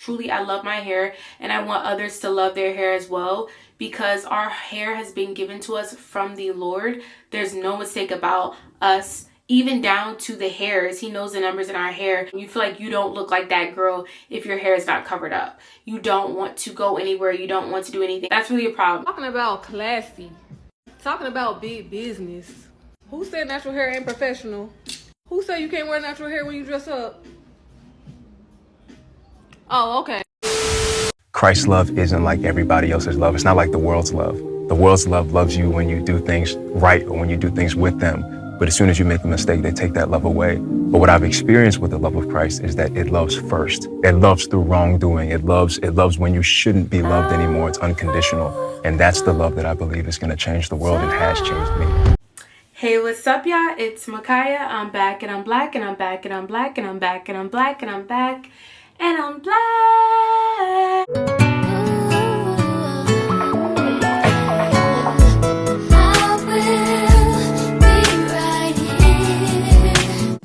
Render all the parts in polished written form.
Truly, I love my hair and I want others to love their hair as well, because our hair has been given to us from the Lord. There's no mistake about us, even down to the hairs. He knows the numbers in our hair. You feel like you don't look like that girl if your hair is not covered up. You don't want to go anywhere. You don't want to do anything. That's really a problem. Talking about classy, talking about big business. Who said natural hair ain't professional? Who said you can't wear natural hair when you dress up? Oh, okay. Christ's love isn't like everybody else's love. It's not like the world's love. The world's love loves you when you do things right or when you do things with them. But as soon as you make a mistake, they take that love away. But what I've experienced with the love of Christ is that it loves first. It loves through wrongdoing. It loves when you shouldn't be loved anymore. It's unconditional. And that's the love that I believe is going to change the world and has changed me. Hey, what's up, y'all? It's Micaiah. I'm back and I'm black and I'm back and I'm black and I'm back and I'm black and I'm back and I'm black.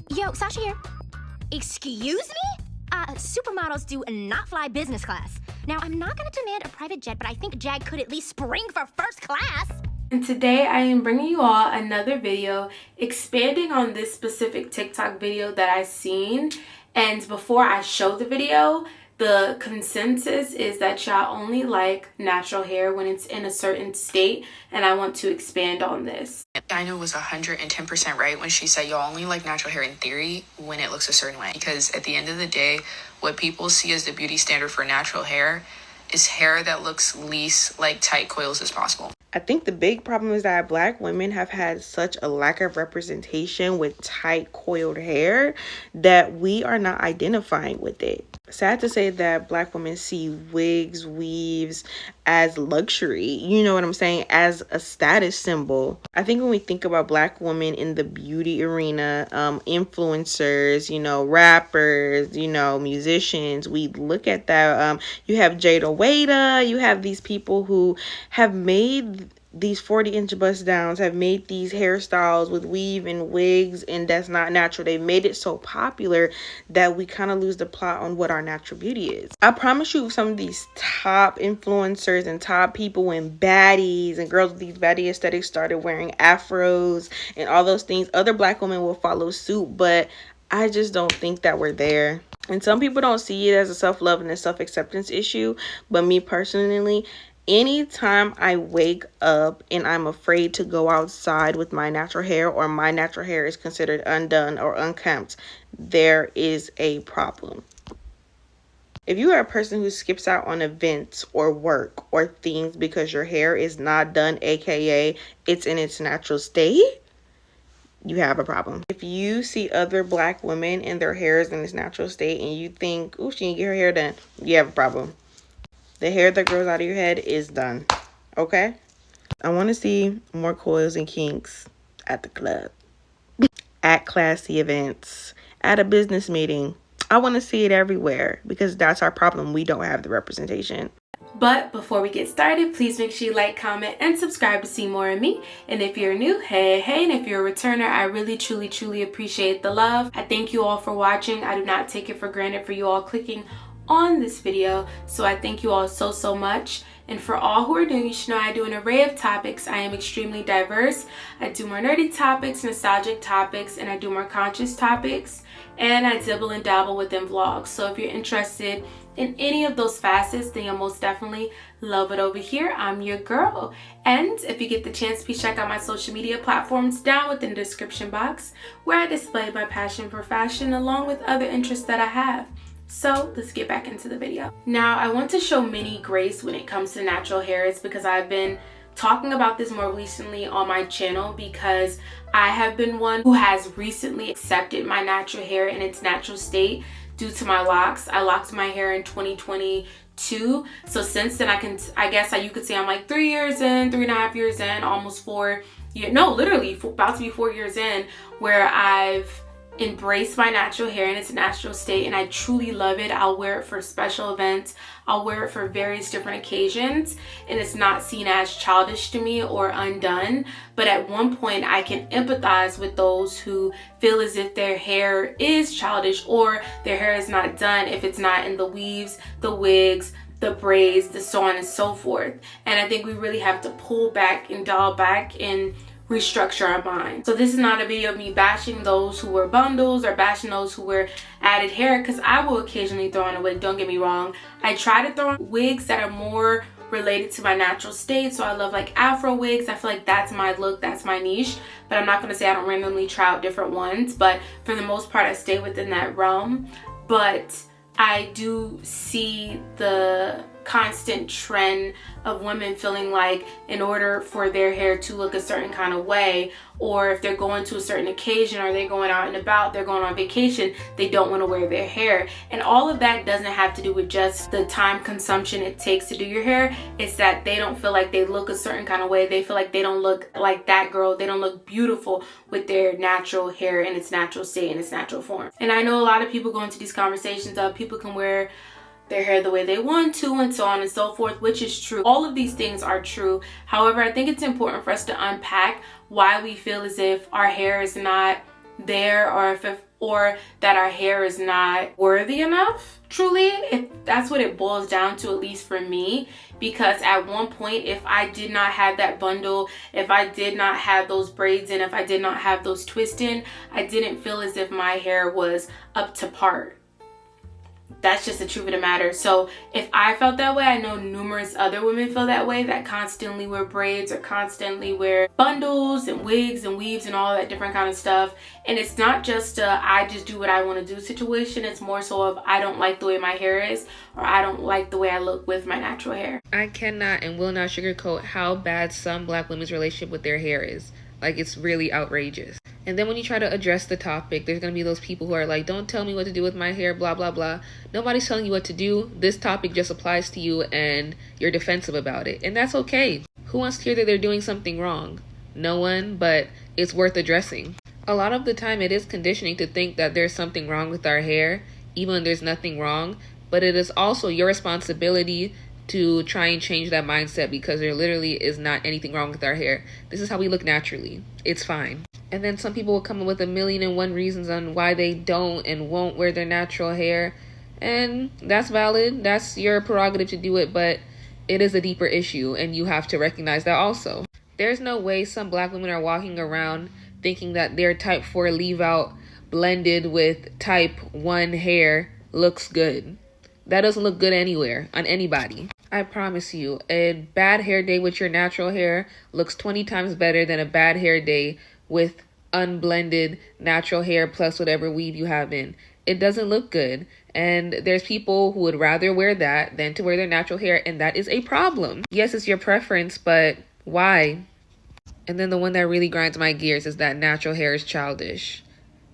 Yo, Sasha here. Excuse me? Supermodels do not fly business class. Now, I'm not gonna demand a private jet, but I think Jag could at least spring for first class. And today I am bringing you all another video expanding on this specific TikTok video that I seen. And before I show the video, the consensus is that y'all only like natural hair when it's in a certain state, and I want to expand on this. Dinah was 110% right when she said y'all only like natural hair in theory when it looks a certain way. Because at the end of the day, what people see as the beauty standard for natural hair is hair that looks least like tight coils as possible. I think the big problem is that Black women have had such a lack of representation with tight coiled hair that we are not identifying with it. Sad to say that Black women see wigs, weaves as luxury, you know what I'm saying, as a status symbol. I think when we think about Black women in the beauty arena, influencers, you know, rappers, you know, musicians, we look at that. You have Jada Waiter, you have these people who have made these 40-inch bust downs, have made these hairstyles with weave and wigs, and that's not natural. They made it so popular that we kind of lose the plot on what our natural beauty is. I promise you, some of these top influencers and top people and baddies and girls with these baddie aesthetics started wearing afros and all those things, other Black women will follow suit, but I just don't think that we're there. And some people don't see it as a self-love and a self-acceptance issue, but me personally, anytime I wake up and I'm afraid to go outside with my natural hair, or my natural hair is considered undone or unkempt, there is a problem. If you are a person who skips out on events or work or things because your hair is not done, aka it's in its natural state, you have a problem. If you see other Black women and their hair is in its natural state and you think, oh, she didn't get her hair done, you have a problem. The hair that grows out of your head is done, okay? I want to see more coils and kinks at the club, at classy events, at a business meeting. I want to see it everywhere because that's our problem. We don't have the representation. But before we get started, please make sure you like, comment, and subscribe to see more of me. And if you're new, hey, and if you're a returner, I really, truly appreciate the love. I thank you all for watching. I do not take it for granted for you all clicking on this video, so I thank you all so much. And for all who are new, you should know I do an array of topics. I am extremely diverse. I do more nerdy topics, nostalgic topics, and I do more conscious topics, and I dibble and dabble within vlogs. So if you're interested in any of those facets, then you'll most definitely love it over here. I'm your girl. And if you get the chance, please check out my social media platforms down within the description box, where I display my passion for fashion along with other interests that I have. So let's get back into the video. Now, I want to show mini grace when it comes to natural hairs because I've been talking about this more recently on my channel, because I have been one who has recently accepted my natural hair in its natural state due to my locks. I locked my hair in 2022. So since then, I guess you could say I'm like 3 years in, 3.5 years in, almost 4 years, no, literally about to be 4 years in, where I've embrace my natural hair in its natural state, and I truly love it. I'll wear it for special events. I'll wear it for various different occasions, and it's not seen as childish to me or undone. But at one point, I can empathize with those who feel as if their hair is childish or their hair is not done if it's not in the weaves, the wigs, the braids, the so on and so forth. And I think we really have to pull back and dial back and restructure our mind. So this is not a video of me bashing those who wear bundles or bashing those who wear added hair, because I will occasionally throw on a wig, don't get me wrong. I try to throw on wigs that are more related to my natural state. So I love like Afro wigs. I feel like that's my look, that's my niche. But I'm not going to say I don't randomly try out different ones, but for the most part I stay within that realm. But I do see the constant trend of women feeling like in order for their hair to look a certain kind of way, or if they're going to a certain occasion or they're going out and about, they're going on vacation, they don't want to wear their hair. And all of that doesn't have to do with just the time consumption it takes to do your hair. It's that they don't feel like they look a certain kind of way. They feel like they don't look like that girl. They don't look beautiful with their natural hair in its natural state, in its natural form. And I know a lot of people go into these conversations of people can wear their hair the way they want to and so on and so forth, which is true. All of these things are true. However, I think it's important for us to unpack why we feel as if our hair is not there, or that our hair is not worthy enough. Truly, if that's what it boils down to, at least for me. Because at one point, if I did not have that bundle, if I did not have those braids in, if I did not have those twists in, I didn't feel as if my hair was up to par. That's just the truth of the matter. So if I felt that way, I know numerous other women feel that way, that constantly wear braids or constantly wear bundles and wigs and weaves and all that different kind of stuff. And it's not just a I just do what I want to do situation. It's more so of I don't like the way my hair is, or I don't like the way I look with my natural hair. I cannot and will not sugarcoat how bad some Black women's relationship with their hair is. Like, it's really outrageous. And then when you try to address the topic, there's going to be those people who are like, don't tell me what to do with my hair, blah, blah, blah. Nobody's telling you what to do. This topic just applies to you and you're defensive about it. And that's okay. Who wants to hear that they're doing something wrong? No one, but it's worth addressing. A lot of the time it is conditioning to think that there's something wrong with our hair, even when there's nothing wrong. But it is also your responsibility to try and change that mindset, because there literally is not anything wrong with our hair. This is how we look naturally. It's fine. And then some people will come up with 1,000,001 reasons on why they don't and won't wear their natural hair. And that's valid. That's your prerogative to do it, but it is a deeper issue and you have to recognize that also. There's no way some Black women are walking around thinking that their type 4 leave out blended with type 1 hair looks good. That doesn't look good anywhere on anybody. I promise you, a bad hair day with your natural hair looks 20 times better than a bad hair day with unblended natural hair plus whatever weave you have in. It doesn't look good. And there's people who would rather wear that than to wear their natural hair, and that is a problem. Yes, it's your preference, but why? And then the one that really grinds my gears is that natural hair is childish.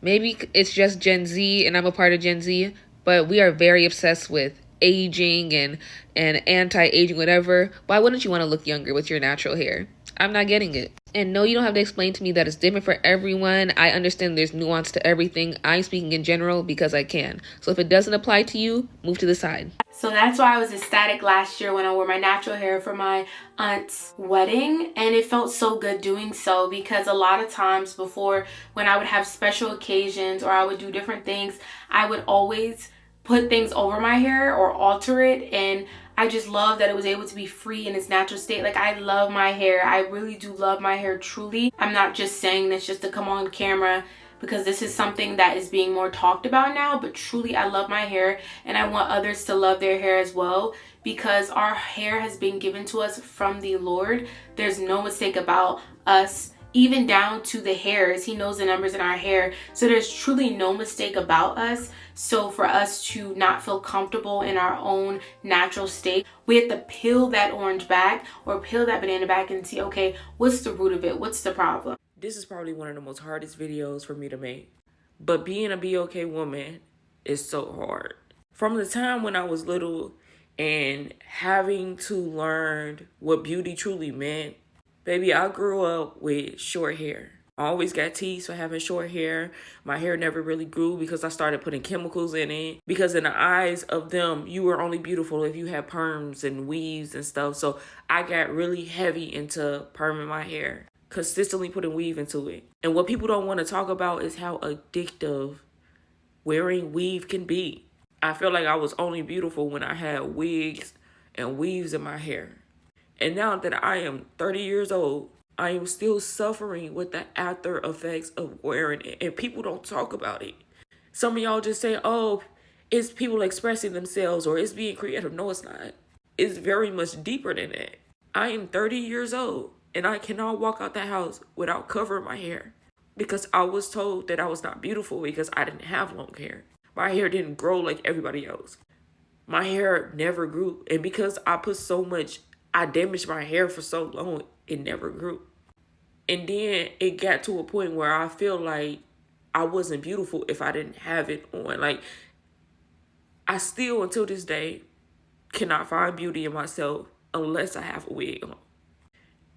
Maybe it's just Gen Z and I'm a part of Gen Z, but we are very obsessed with aging and anti-aging, whatever. Why wouldn't you want to look younger with your natural hair? I'm not getting it. And no, you don't have to explain to me that it's different for everyone. I understand there's nuance to everything. I'm speaking in general because I can. So if it doesn't apply to you, move to the side. So that's why I was ecstatic last year when I wore my natural hair for my aunt's wedding, and it felt so good doing so, because a lot of times before, when I would have special occasions or I would do different things, I would always put things over my hair or alter it, and I just love that it was able to be free in its natural state. Like, I love my hair. I really do love my hair, truly. I'm not just saying this just to come on camera, because this is something that is being more talked about now, but truly I love my hair, and I want others to love their hair as well, because our hair has been given to us from the Lord. There's no mistake about us, even down to the hairs. He knows the numbers in our hair, so there's truly no mistake about us. So for us to not feel comfortable in our own natural state, we have to peel that orange back or peel that banana back and see, okay, what's the root of it? What's the problem? This is probably one of the most hardest videos for me to make. But being a BOK woman is so hard. From the time when I was little and having to learn what beauty truly meant, baby, I grew up with short hair. I always got teased for having short hair. My hair never really grew because I started putting chemicals in it. Because in the eyes of them, you were only beautiful if you had perms and weaves and stuff. So I got really heavy into perming my hair, consistently putting weave into it. And what people don't want to talk about is how addictive wearing weave can be. I feel like I was only beautiful when I had wigs and weaves in my hair. And now that I am 30 years old, I am still suffering with the after effects of wearing it. And people don't talk about it. Some of y'all just say, oh, it's people expressing themselves or it's being creative. No, it's not. It's very much deeper than that. I am 30 years old and I cannot walk out the house without covering my hair because I was told that I was not beautiful because I didn't have long hair. My hair didn't grow like everybody else. My hair never grew. And because I damaged my hair for so long, it never grew. And then it got to a point where I feel like I wasn't beautiful if I didn't have it on. Like, I still, until this day, cannot find beauty in myself unless I have a wig on.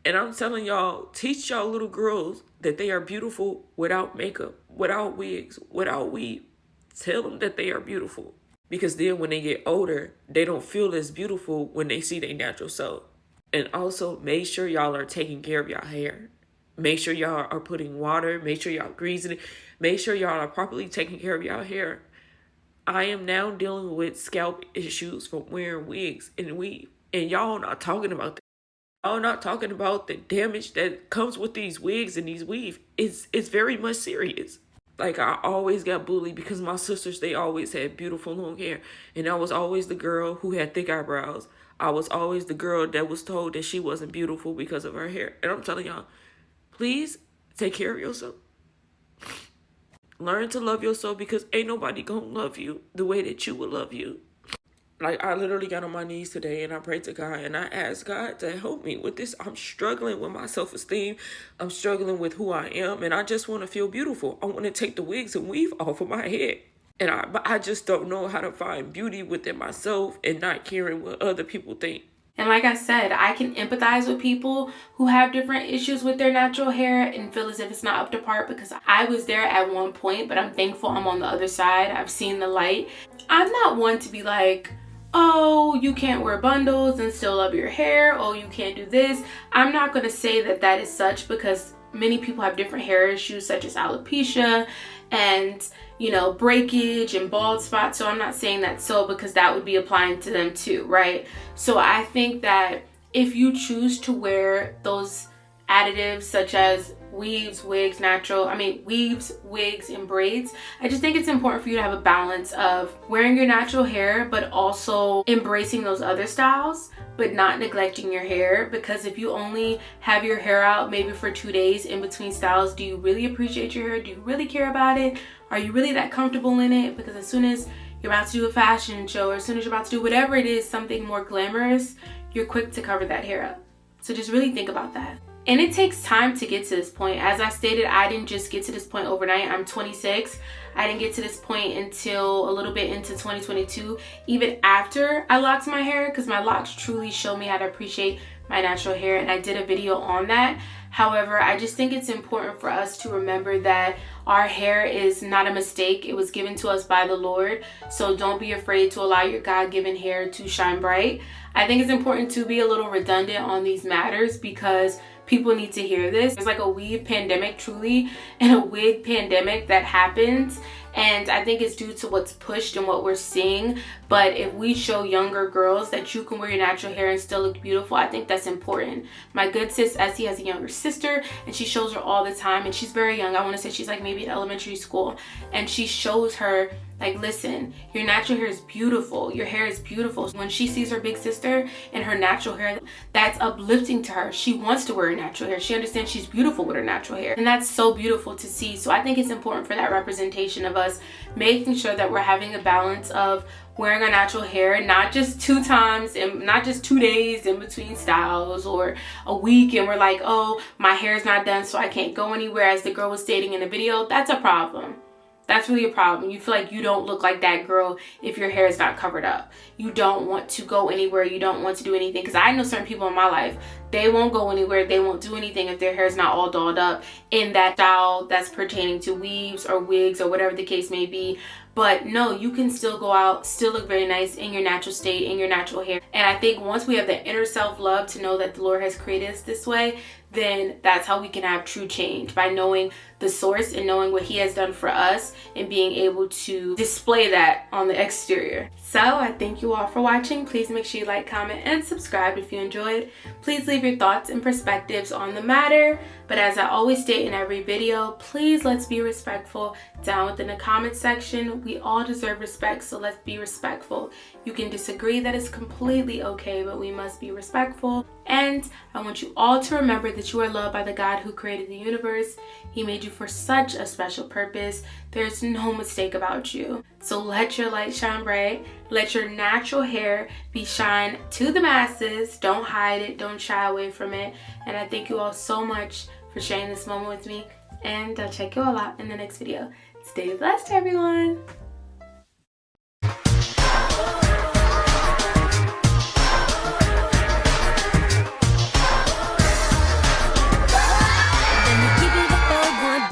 And I'm telling y'all, teach y'all little girls that they are beautiful without makeup, without wigs, without weave. Tell them that they are beautiful. Because then when they get older, they don't feel as beautiful when they see their natural self. And also, make sure y'all are taking care of y'all hair. Make sure y'all are putting water. Make sure y'all greasing it. Make sure y'all are properly taking care of y'all hair. I am now dealing with scalp issues from wearing wigs and weave. And y'all not talking about that. Y'all not talking about the damage that comes with these wigs and these weave. It's very much serious. Like, I always got bullied because my sisters, they always had beautiful long hair. And I was always the girl who had thick eyebrows. I was always the girl that was told that she wasn't beautiful because of her hair. And I'm telling y'all, please take care of yourself. Learn to love yourself because ain't nobody gonna love you the way that you would love you. Like, I literally got on my knees today and I prayed to God and I asked God to help me with this. I'm struggling with my self-esteem. I'm struggling with who I am and I just want to feel beautiful. I want to take the wigs and weave off of my head. And I just don't know how to find beauty within myself and not caring what other people think. And like I said, I can empathize with people who have different issues with their natural hair and feel as if it's not up to par because I was there at one point, but I'm thankful I'm on the other side. I've seen the light. I'm not one to be like, oh, you can't wear bundles and still love your hair. Oh, you can't do this. I'm not going to say that that is such because many people have different hair issues such as alopecia and, you know, breakage and bald spots. So I'm not saying that so because that would be applying to them too, right? So I think that if you choose to wear those additives such as weaves, wigs, weaves, wigs, and braids, I just think it's important for you to have a balance of wearing your natural hair but also embracing those other styles but not neglecting your hair, because if you only have your hair out maybe for 2 days in between styles, do you really appreciate your hair? Do you really care about it? Are you really that comfortable in it? Because as soon as you're about to do a fashion show or as soon as you're about to do whatever it is, something more glamorous, you're quick to cover that hair up. So just really think about that. And it takes time to get to this point. As I stated, I didn't just get to this point overnight. I'm 26. I didn't get to this point until a little bit into 2022, even after I locked my hair, because my locks truly show me how to appreciate my natural hair, and I did a video on that. However, I just think it's important for us to remember that our hair is not a mistake. It was given to us by the Lord. So don't be afraid to allow your God-given hair to shine bright. I think it's important to be a little redundant on these matters because people need to hear this. There's like a weave pandemic truly and a wig pandemic that happens. And I think it's due to what's pushed and what we're seeing. But if we show younger girls that you can wear your natural hair and still look beautiful, I think that's important. My good sis Essie has a younger sister and she shows her all the time, and she's very young. I want to say she's like maybe in elementary school, and she shows her like, listen, your natural hair is beautiful. Your hair is beautiful. When she sees her big sister and her natural hair, that's uplifting to her. She wants to wear her natural hair. She understands she's beautiful with her natural hair. And that's so beautiful to see. So I think it's important for that representation of us making sure that we're having a balance of wearing our natural hair, not just 2 times and not just 2 days in between styles or a week and we're like, oh, my hair's not done so I can't go anywhere, as the girl was stating in the video. That's a problem. That's really a problem. You feel like you don't look like that girl if your hair is not covered up. You don't want to go anywhere. You don't want to do anything. Because I know certain people in my life, they won't go anywhere. They won't do anything if their hair is not all dolled up in that style that's pertaining to weaves or wigs or whatever the case may be. But no, you can still go out, still look very nice in your natural state, in your natural hair. And I think once we have the inner self-love to know that the Lord has created us this way, then that's how we can have true change, by knowing the source and knowing what he has done for us and being able to display that on the exterior. So I thank you all for watching. Please make sure you like, comment, and subscribe if you enjoyed. Please leave your thoughts and perspectives on the matter. But as I always state in every video, please let's be respectful down within the comment section. We all deserve respect, so let's be respectful. You can disagree, that is completely okay, but we must be respectful. And I want you all to remember that you are loved by the God who created the universe. He made you for such a special purpose. There's no mistake about you. So let your light shine bright. Let your natural hair be shine to the masses. Don't hide it. Don't shy away from it. And I thank you all so much for sharing this moment with me. And I'll check you all out in the next video. Stay blessed, everyone.